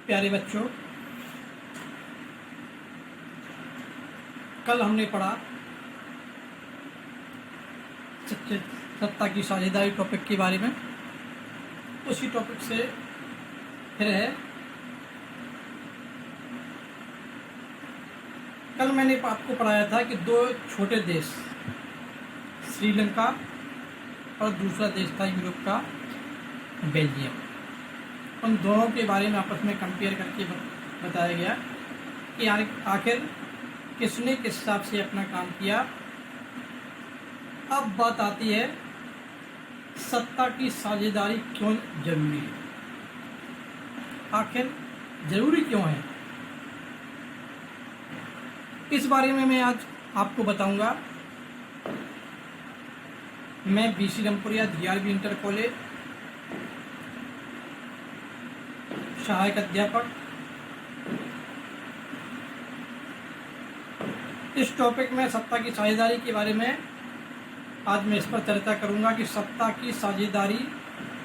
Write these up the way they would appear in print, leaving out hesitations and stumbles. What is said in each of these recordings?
प्यारे बच्चों, कल हमने पढ़ा सत्ता की साझेदारी टॉपिक के बारे में। उसी टॉपिक से फिर है। कल मैंने आपको पढ़ाया था कि दो छोटे देश, श्रीलंका और दूसरा देश था यूरोप का बेल्जियम, उन दोनों के बारे में आपस में कंपेयर करके बताया गया कि आखिर किसने किस हिसाब से अपना काम किया। अब बात आती है सत्ता की साझेदारी क्यों जरूरी है, आखिर जरूरी क्यों है, इस बारे में मैं आज आपको बताऊंगा। मैं BC Rampuria DRV inter college सहायक अध्यापक। इस टॉपिक में सत्ता की साझेदारी के बारे में आज मैं इस पर चर्चा करूंगा कि सत्ता की साझेदारी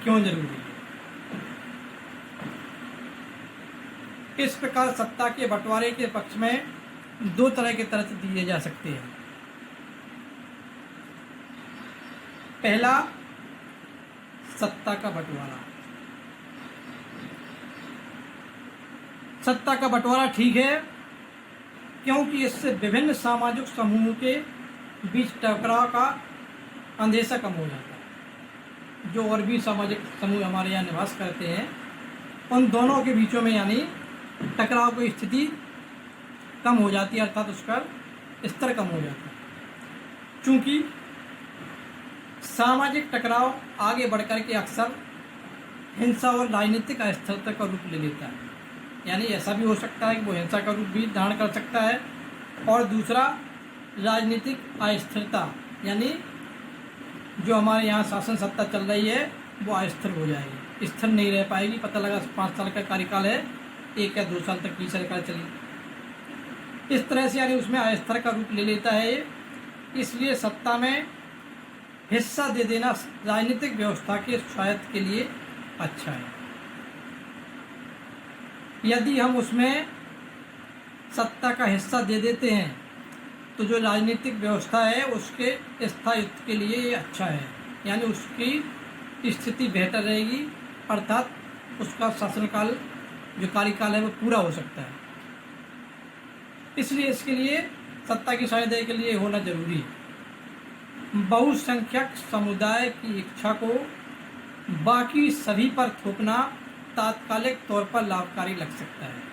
क्यों जरूरी है। इस प्रकार सत्ता के बंटवारे के पक्ष में दो तरह के तर्क दिए जा सकते हैं। पहला, सत्ता का बंटवारा। सत्ता का बंटवारा ठीक है क्योंकि इससे विभिन्न सामाजिक समूहों के बीच टकराव का अंदेशा कम हो जाता है। जो और भी सामाजिक समूह हमारे यहाँ निवास करते हैं, उन दोनों के बीचों में यानी टकराव की स्थिति कम हो जाती है, अर्थात उसका स्तर कम हो जाता है। चूँकि सामाजिक टकराव आगे बढ़कर के अक्सर हिंसा और राजनीतिक अस्थिरता का रूप ले लेता है। यानी ऐसा भी हो सकता है कि वो हिंसा का रूप भी धारण कर सकता है, और दूसरा राजनीतिक अस्थिरता, यानी जो हमारे यहाँ शासन सत्ता चल रही है वो अस्थिर हो जाएगी, स्थिर नहीं रह पाएगी। पता लगा 5 साल का कार्यकाल है, 1 या 2 साल तक की सरकार चली, इस तरह से यानी उसमें अस्थिर का रूप ले लेता है। इसलिए सत्ता में हिस्सा दे देना राजनीतिक व्यवस्था के स्वायत्त के लिए अच्छा है। यदि हम उसमें सत्ता का हिस्सा दे देते हैं तो जो राजनीतिक व्यवस्था है उसके स्थायित्व के लिए ये अच्छा है, यानी उसकी स्थिति बेहतर रहेगी, अर्थात उसका शासनकाल जो कार्यकाल है वो पूरा हो सकता है। इसलिए इसके लिए सत्ता की साझेदारी के लिए होना जरूरी है। बहुसंख्यक समुदाय की इच्छा को बाकी सभी पर थोपना तात्कालिक तौर पर लाभकारी लग सकता है।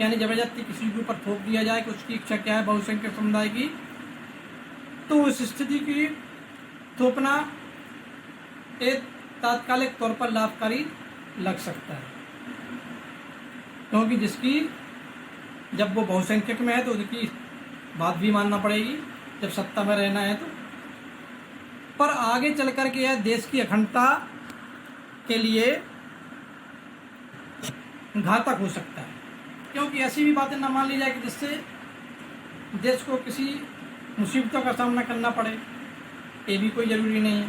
यानी जबरदस्ती किसी के ऊपर थोप दिया जाए कि उसकी इच्छा क्या है बहुसंख्यक समुदाय की, तो उस स्थिति की थोपना एक तात्कालिक तौर पर लाभकारी लग सकता है, क्योंकि जिसकी जब वो बहुसंख्यक में है तो उनकी बात भी मानना पड़ेगी जब सत्ता में रहना है तो। पर आगे चल कर के यह देश की अखंडता के लिए घातक हो सकता है, क्योंकि ऐसी भी बातें न मान ली जाए कि जिससे देश को किसी मुसीबतों का सामना करना पड़े, ये भी कोई ज़रूरी नहीं है।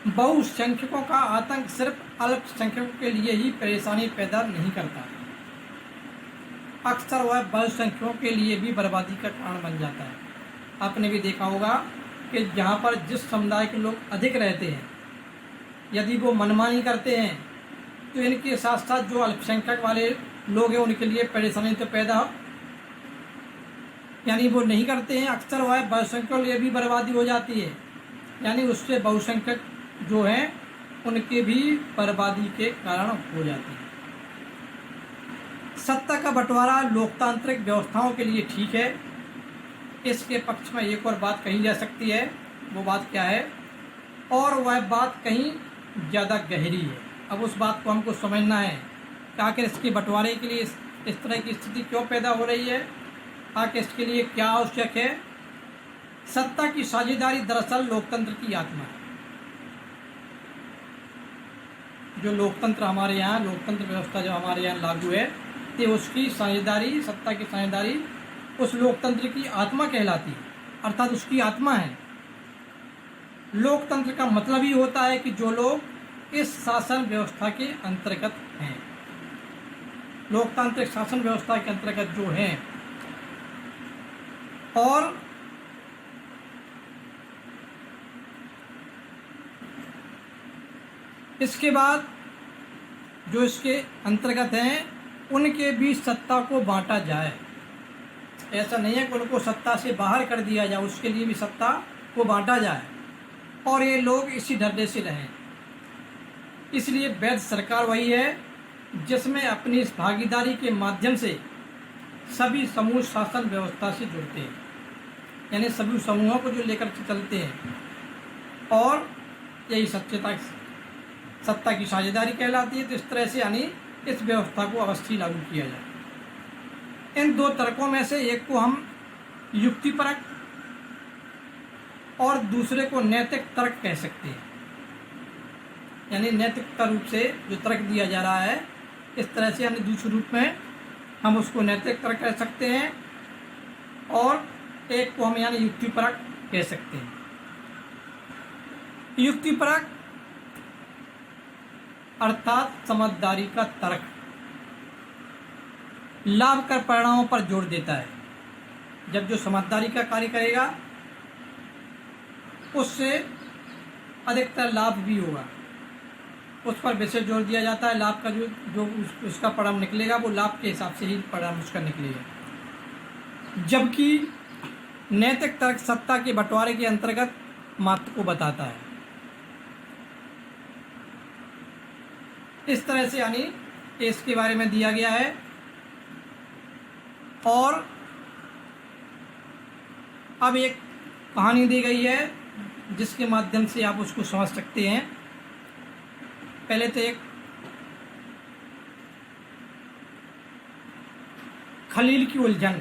बहुसंख्यकों का आतंक सिर्फ अल्पसंख्यकों के लिए ही परेशानी पैदा नहीं करता, अक्सर वह बहुसंख्यकों के लिए भी बर्बादी का कारण बन जाता है। आपने भी देखा होगा कि जहाँ पर जिस समुदाय के लोग अधिक रहते हैं, यदि वो मनमानी करते हैं तो इनके साथ साथ जो अल्पसंख्यक वाले लोग हैं उनके लिए परेशानी तो पैदा हो, यानी वो नहीं करते हैं, अक्सर वह बहुसंख्यकों के लिए भी बर्बादी हो जाती है, यानी उससे बहुसंख्यक जो हैं उनके भी बर्बादी के कारण हो जाते हैं। सत्ता का बंटवारा लोकतांत्रिक व्यवस्थाओं के लिए ठीक है। इसके पक्ष में एक और बात कही जा सकती है, वो बात क्या है, और वह बात कहीं ज़्यादा गहरी है। अब उस बात को हमको समझना है कि आखिर इसके बंटवारे के लिए इस तरह की स्थिति क्यों पैदा हो रही है, आखिर इसके लिए क्या आवश्यक है। सत्ता की साझेदारी दरअसल लोकतंत्र की आत्मा है। जो लोकतंत्र हमारे यहाँ, लोकतंत्र व्यवस्था जो हमारे यहाँ लागू है, तो उसकी साझेदारी, सत्ता की साझेदारी उस लोकतंत्र की आत्मा कहलाती है, अर्थात उसकी आत्मा है। लोकतंत्र का मतलब ही होता है कि जो लोग किस शासन व्यवस्था के अंतर्गत हैं। लोकतांत्रिक शासन व्यवस्था के अंतर्गत जो हैं। और इसके बाद जो इसके अंतर्गत हैं उनके बीच सत्ता को बांटा जाए। ऐसा नहीं है कि उनको सत्ता से बाहर कर दिया जाए, उसके लिए भी सत्ता को बांटा जाए और ये लोग इसी ढर्रे से रहें। इसलिए वैध सरकार वही है जिसमें अपनी इस भागीदारी के माध्यम से सभी समूह शासन व्यवस्था से जुड़ते हैं, यानी सभी समूहों को जो लेकर के चलते हैं, और यही सत्ता की साझेदारी कहलाती है। तो इस तरह से यानी इस व्यवस्था को अवश्य लागू किया जाए। इन दो तर्कों में से एक को हम युक्तिपरक और दूसरे को नैतिक तर्क कह सकते हैं। यानी नैतिकता रूप से जो तर्क दिया जा रहा है इस तरह से, यानी दूसरे रूप में हम उसको नैतिक तर्क कह सकते हैं और एक को हम यानी युक्तिपरक कह सकते हैं। युक्तिपरक अर्थात समझदारी का तर्क लाभकर परिणामों पर जोर देता है। जब जो समझदारी का कार्य करेगा उससे अधिकतर लाभ भी होगा, उस पर विशेष जोर दिया जाता है। लाभ का जो उसका परिणाम निकलेगा वो लाभ के हिसाब से ही परिणाम उसका निकलेगा। जबकि नैतिक तर्क सत्ता के बंटवारे के अंतर्गत महत्व को बताता है। इस तरह से यानी इसके बारे में दिया गया है। और अब एक कहानी दी गई है जिसके माध्यम से आप उसको समझ सकते हैं। पहले तो एक खलील की उलझन,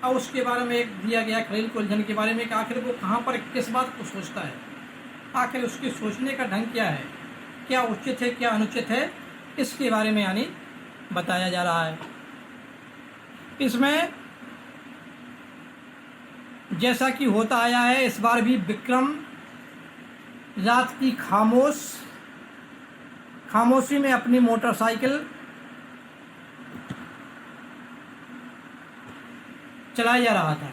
और उसके बारे में एक दिया गया खलील की उलझन के बारे में कि आखिर वो कहाँ पर किस बात को सोचता है, आखिर उसके सोचने का ढंग क्या है, क्या उचित है क्या अनुचित है, इसके बारे में यानी बताया जा रहा है। इसमें जैसा कि होता आया है, इस बार भी विक्रम रात की खामोशी में अपनी मोटरसाइकिल चलाया जा रहा था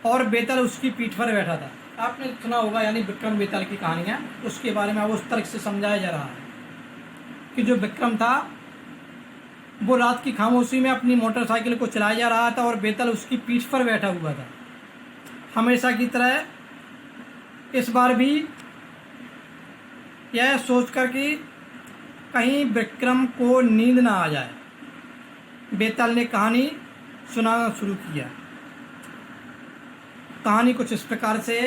और बेताल उसकी पीठ पर बैठा था। आपने सुना होगा यानी विक्रम बेताल की कहानियाँ, उसके बारे में अब उस तर्क से समझाया जा रहा है कि जो विक्रम था वो रात की खामोशी में अपनी मोटरसाइकिल को चलाया जा रहा था और बेताल उसकी पीठ पर बैठा हुआ था। हमेशा की तरह इस बार भी यह सोचकर कि कहीं विक्रम को नींद ना आ जाए, बेताल ने कहानी सुनाना शुरू किया। कहानी कुछ इस प्रकार से,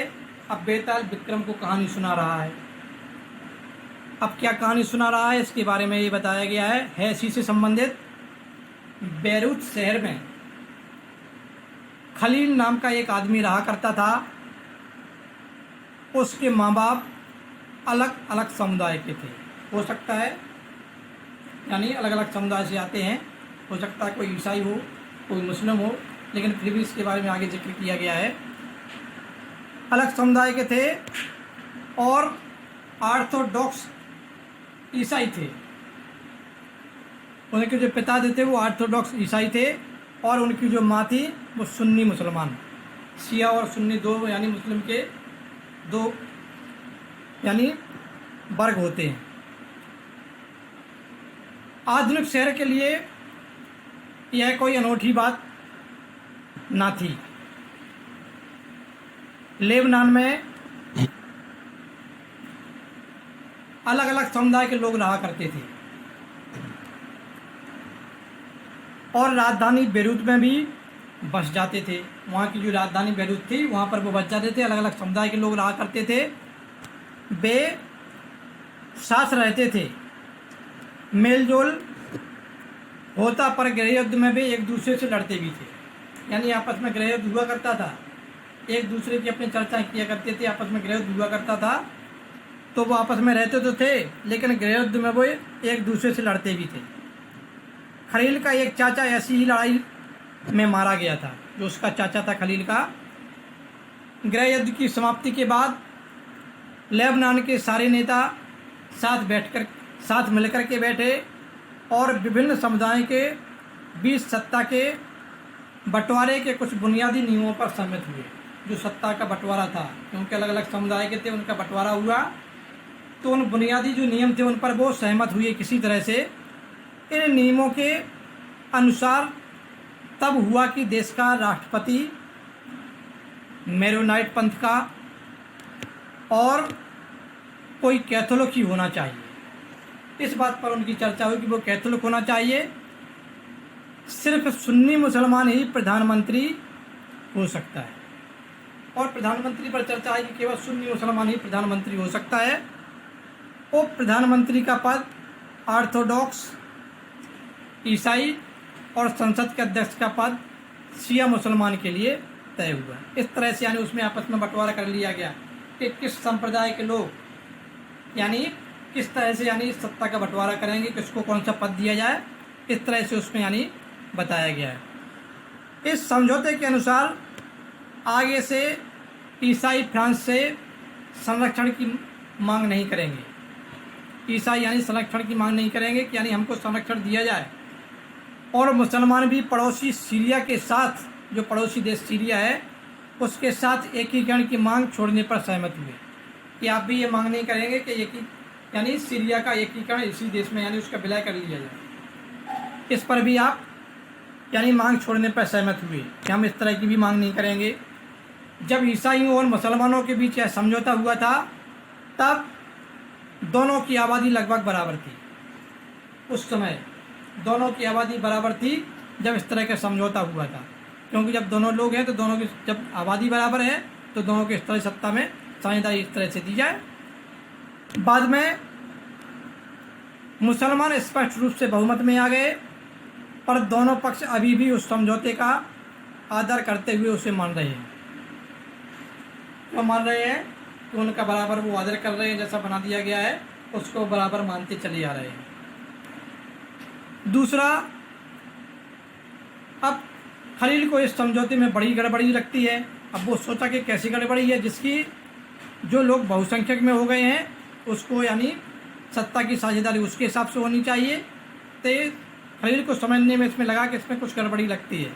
अब बेताल विक्रम को कहानी सुना रहा है। अब क्या कहानी सुना रहा है इसके बारे में ये बताया गया है इसी से संबंधित। बैरूत शहर में खलील नाम का एक आदमी रहा करता था। उसके माँ बाप अलग अलग समुदाय के थे। हो सकता है यानी अलग अलग समुदाय से आते हैं, हो सकता है कोई ईसाई हो कोई मुस्लिम हो, लेकिन फिर भी इसके बारे में आगे जिक्र किया गया है। अलग समुदाय के थे और ऑर्थोडॉक्स ईसाई थे। उनके जो पिता थे वो ऑर्थोडॉक्स ईसाई थे और उनकी जो माँ थी वो सुन्नी मुसलमान। शिया और सुन्नी दो यानी मुस्लिम के दो यानी वर्ग होते हैं। आधुनिक शहर के लिए यह कोई अनोखी बात ना थी। लेबनान में अलग अलग समुदाय के लोग रहा करते थे और राजधानी बेरूत में भी बस जाते थे। वहाँ की जो राजधानी बेरूत थी वहाँ पर वो बस जाते थे। अलग अलग समुदाय के लोग रहा करते थे। वे साथ रहते थे, मेलजोल होता, पर गृह युद्ध में भी एक दूसरे से लड़ते भी थे। यानी आपस में गृह युद्ध हुआ करता था, एक दूसरे की अपनी चर्चा किया करते थे, आपस में गृह युद्ध हुआ करता था। तो वो आपस में रहते तो थे लेकिन गृह युद्ध में वो एक दूसरे से लड़ते भी थे। खलील का एक चाचा ऐसी ही लड़ाई में मारा गया था, जो उसका चाचा था खलील का। गृह युद्ध की समाप्ति के बाद लेबनान के सारे नेता साथ मिलकर के बैठे और विभिन्न समुदायों के बीच सत्ता के बंटवारे के कुछ बुनियादी नियमों पर सहमत हुए। जो सत्ता का बंटवारा था, क्योंकि अलग अलग समुदाय के थे, उनका बंटवारा हुआ, तो उन बुनियादी जो नियम थे उन पर वो सहमत हुए किसी तरह से। इन नियमों के अनुसार तब हुआ कि देश का राष्ट्रपति मेरोनाइट पंथ का और कोई कैथोलिक ही होना चाहिए। इस बात पर उनकी चर्चा हुई कि वो कैथोलिक होना चाहिए। सिर्फ सुन्नी मुसलमान ही प्रधानमंत्री हो सकता है, और प्रधानमंत्री पर चर्चा है कि केवल सुन्नी मुसलमान ही प्रधानमंत्री हो सकता है। और प्रधानमंत्री का पद ऑर्थोडॉक्स ईसाई और संसद के अध्यक्ष का पद शिया मुसलमान के लिए तय हुआ। इस तरह से यानी उसमें आपस में बंटवारा कर लिया गया कि किस संप्रदाय के लोग यानी किस तरह से यानी सत्ता का बंटवारा करेंगे, किसको कौन सा पद दिया जाए, इस तरह से उसमें यानी बताया गया है। इस समझौते के अनुसार आगे से ईसाई फ्रांस से संरक्षण की मांग नहीं करेंगे। ईसाई यानी संरक्षण की मांग नहीं करेंगे कि यानी हमको संरक्षण दिया जाए। और मुसलमान भी पड़ोसी सीरिया के साथ, जो पड़ोसी देश सीरिया है, उसके साथ एकीकरण की मांग छोड़ने पर सहमत हुए कि आप भी ये मांग नहीं करेंगे कि यानी सीरिया का एकीकरण इसी देश में यानी उसका विलय कर लिया जाए। इस पर भी आप यानी मांग छोड़ने पर सहमत हुए कि हम इस तरह की भी मांग नहीं करेंगे। जब ईसाइयों और मुसलमानों के बीच यह समझौता हुआ था तब दोनों की आबादी लगभग बराबर थी। उस समय दोनों की आबादी बराबर थी जब इस तरह का समझौता हुआ था, क्योंकि जब दोनों लोग हैं तो दोनों की जब आबादी बराबर है तो दोनों के इस तरह सत्ता में साझेदारी इस तरह से दी जाए। बाद में मुसलमान स्पष्ट रूप से बहुमत में आ गए, पर दोनों पक्ष अभी भी उस समझौते का आदर करते हुए उसे मान रहे हैं। क्यों मान रहे हैं? कि उनका बराबर वो आदर कर रहे हैं, जैसा बना दिया गया है उसको बराबर मानते चले आ रहे हैं। दूसरा, अब खलील को इस समझौते में बड़ी गड़बड़ी लगती है। अब वो सोचा कि कैसी गड़बड़ी है जिसकी जो लोग बहुसंख्यक में हो गए हैं उसको यानी सत्ता की साझेदारी उसके हिसाब से होनी चाहिए। तो खलील को समझने में इसमें लगा कि इसमें कुछ गड़बड़ी लगती है।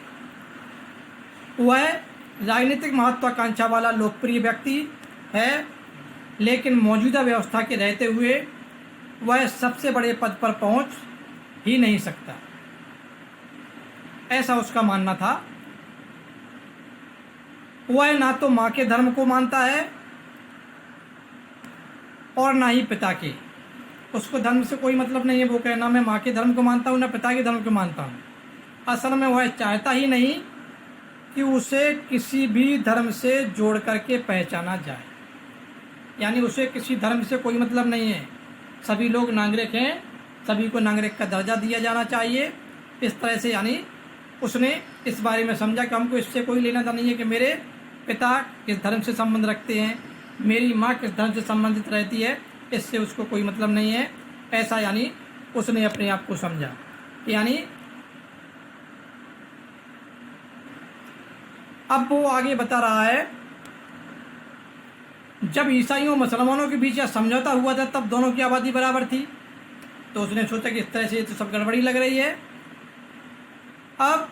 वह राजनीतिक महत्वाकांक्षा वाला लोकप्रिय व्यक्ति है, लेकिन मौजूदा व्यवस्था के रहते हुए वह सबसे बड़े पद पर पहुंच ही नहीं सकता, ऐसा उसका मानना था। वह ना तो माँ के धर्म को मानता है और ना ही पिता के। उसको धर्म से कोई मतलब नहीं है। वो कहना मैं माँ के धर्म को मानता हूँ ना पिता के धर्म को मानता हूँ। असल में वह चाहता ही नहीं कि उसे किसी भी धर्म से जोड़ करके पहचाना जाए। यानी उसे किसी धर्म से कोई मतलब नहीं है। सभी लोग नागरिक हैं, सभी को नागरिक का दर्जा दिया जाना चाहिए। इस तरह से यानी उसने इस बारे में समझा कि हमको इससे कोई लेना देना नहीं है कि मेरे पिता किस धर्म से संबंध रखते हैं, मेरी माँ किस धर्म से संबंधित रहती है, इससे उसको कोई मतलब नहीं है। ऐसा यानी उसने अपने आप को समझा। यानी अब वो आगे बता रहा है, जब ईसाइयों और मुसलमानों के बीच यह समझौता हुआ था तब दोनों की आबादी बराबर थी। तो उसने सोचा कि इस तरह से तो सब गड़बड़ी लग रही है। अब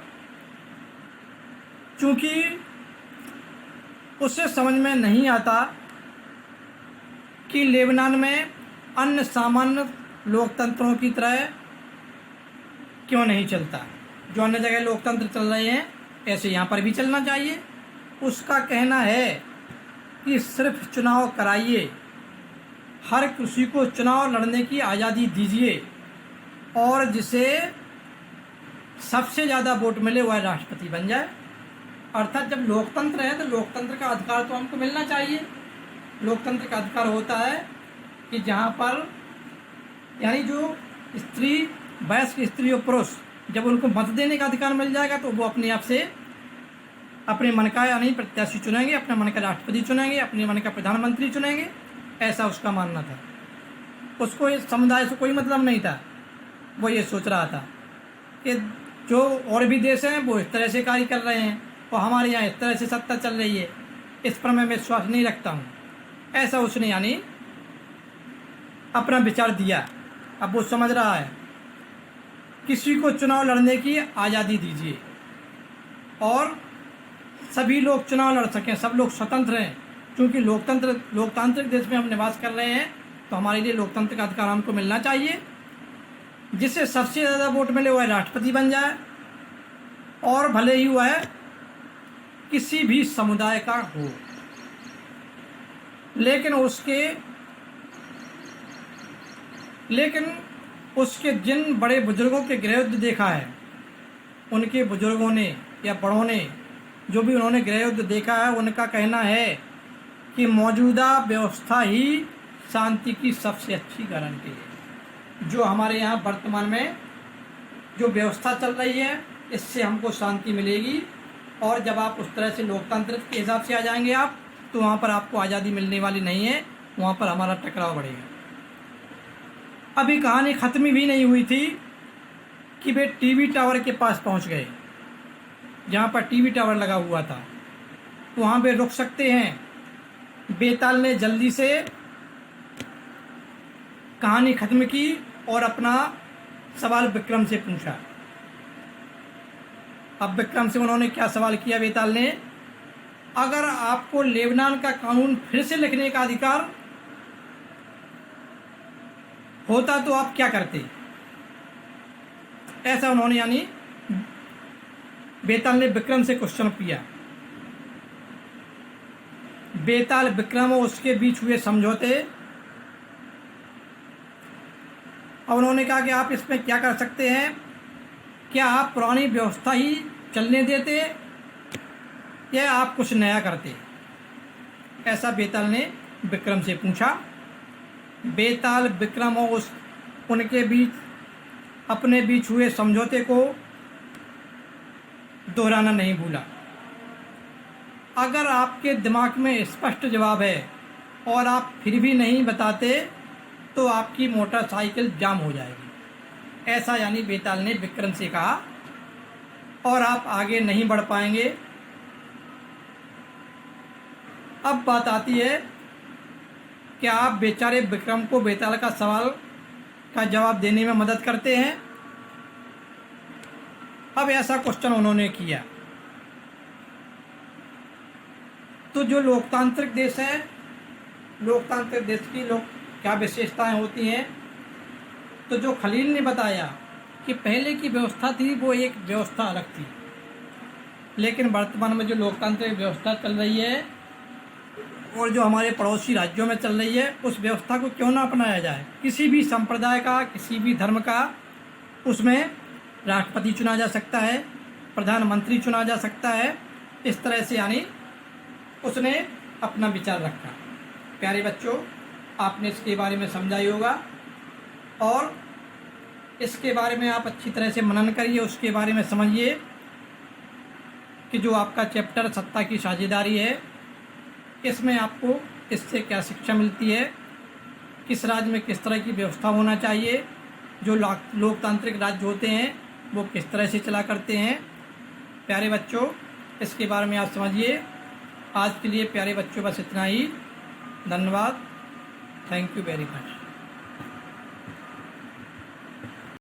चूंकि उसे समझ में नहीं आता कि लेबनान में अन्य सामान्य लोकतंत्रों की तरह क्यों नहीं चलता, जो अन्य जगह लोकतंत्र चल रहे हैं ऐसे यहाँ पर भी चलना चाहिए। उसका कहना है कि सिर्फ चुनाव कराइए, हर किसी को चुनाव लड़ने की आज़ादी दीजिए और जिसे सबसे ज़्यादा वोट मिले वह राष्ट्रपति बन जाए। अर्थात जब लोकतंत्र है तो लोकतंत्र का अधिकार तो हमको मिलना चाहिए। लोकतंत्र का अधिकार होता है कि जहाँ पर यानी जो स्त्री, वयस्क स्त्री और पुरुष, जब उनको मत देने का अधिकार मिल जाएगा तो वो अपने आप से अपने मन का यानी प्रत्याशी चुनेंगे, अपने मन का राष्ट्रपति चुनेंगे, अपने मन का प्रधानमंत्री चुनेंगे। ऐसा उसका मानना था। उसको इस समुदाय से कोई मतलब नहीं था। वो ये सोच रहा था कि जो और भी देश हैं वो इस तरह से कार्य कर रहे हैं और हमारे यहाँ इस तरह से सत्ता चल रही है, इस पर मैं विश्वास नहीं रखता हूँ। ऐसा उसने यानी अपना विचार दिया। अब वो समझ रहा है किसी को चुनाव लड़ने की आज़ादी दीजिए और सभी लोग चुनाव लड़ सकें, सब लोग स्वतंत्र हैं। क्योंकि लोकतांत्रिक देश में हम निवास कर रहे हैं, तो हमारे लिए लोकतंत्र का अधिकार हमको मिलना चाहिए। जिससे सबसे ज़्यादा वोट मिले वह राष्ट्रपति बन जाए, और भले ही वह किसी भी समुदाय का हो, लेकिन उसके जिन बड़े बुजुर्गों के गृहयुद्ध देखा है, उनके बुजुर्गों ने या बड़ों ने जो भी उन्होंने गृहयुद्ध देखा है, उनका कहना है कि मौजूदा व्यवस्था ही शांति की सबसे अच्छी गारंटी है। जो हमारे यहाँ वर्तमान में जो व्यवस्था चल रही है, इससे हमको शांति मिलेगी। और जब आप उस तरह से लोकतंत्र के हिसाब से आ जाएंगे आप, तो वहाँ पर आपको आज़ादी मिलने वाली नहीं है, वहाँ पर हमारा टकराव बढ़ेगा। अभी कहानी ख़त्म भी नहीं हुई थी कि वे टीवी टावर के पास पहुँच गए, जहाँ पर टीवी टावर लगा हुआ था। तो वहाँ पे रुक सकते हैं। बेताल ने जल्दी से कहानी ख़त्म की और अपना सवाल विक्रम से पूछा। अब विक्रम से उन्होंने क्या सवाल किया बेताल ने, अगर आपको लेबनान का कानून फिर से लिखने का अधिकार होता तो आप क्या करते। ऐसा उन्होंने यानी बेताल ने विक्रम से क्वेश्चन किया। बेताल, विक्रम और उसके बीच हुए समझौते। अब उन्होंने कहा कि आप इसमें क्या कर सकते हैं, क्या आप पुरानी व्यवस्था ही चलने देते या आप कुछ नया करते। ऐसा बेताल ने विक्रम से पूछा। बेताल, विक्रम और उनके बीच अपने बीच हुए समझौते को दोहराना नहीं भूला। अगर आपके दिमाग में स्पष्ट जवाब है और आप फिर भी नहीं बताते, तो आपकी मोटरसाइकिल जाम हो जाएगी। ऐसा यानी बेताल ने विक्रम से कहा, और आप आगे नहीं बढ़ पाएंगे। अब बात आती है कि आप बेचारे विक्रम को बेताल का सवाल का जवाब देने में मदद करते हैं। अब ऐसा क्वेश्चन उन्होंने किया। तो जो लोकतांत्रिक देश है, लोकतांत्रिक देश की क्या विशेषताएं होती हैं, तो जो खलील ने बताया कि पहले की व्यवस्था थी वो एक व्यवस्था अलग थी, लेकिन वर्तमान में जो लोकतांत्रिक व्यवस्था चल रही है और जो हमारे पड़ोसी राज्यों में चल रही है, उस व्यवस्था को क्यों ना अपनाया जाए। किसी भी संप्रदाय का, किसी भी धर्म का, उसमें राष्ट्रपति चुना जा सकता है, प्रधानमंत्री चुना जा सकता है। इस तरह से यानी उसने अपना विचार रखा। प्यारे बच्चों, आपने इसके बारे में समझा ही होगा, और इसके बारे में आप अच्छी तरह से मनन करिए, उसके बारे में समझिए कि जो आपका चैप्टर सत्ता की साझेदारी है, इसमें आपको इससे क्या शिक्षा मिलती है, किस राज्य में किस तरह की व्यवस्था होना चाहिए, जो लोकतांत्रिक राज्य होते हैं वो किस तरह से चला करते हैं। प्यारे बच्चों, इसके बारे में आप समझिए। आज के लिए प्यारे बच्चों बस इतना ही। धन्यवाद। Thank you very much.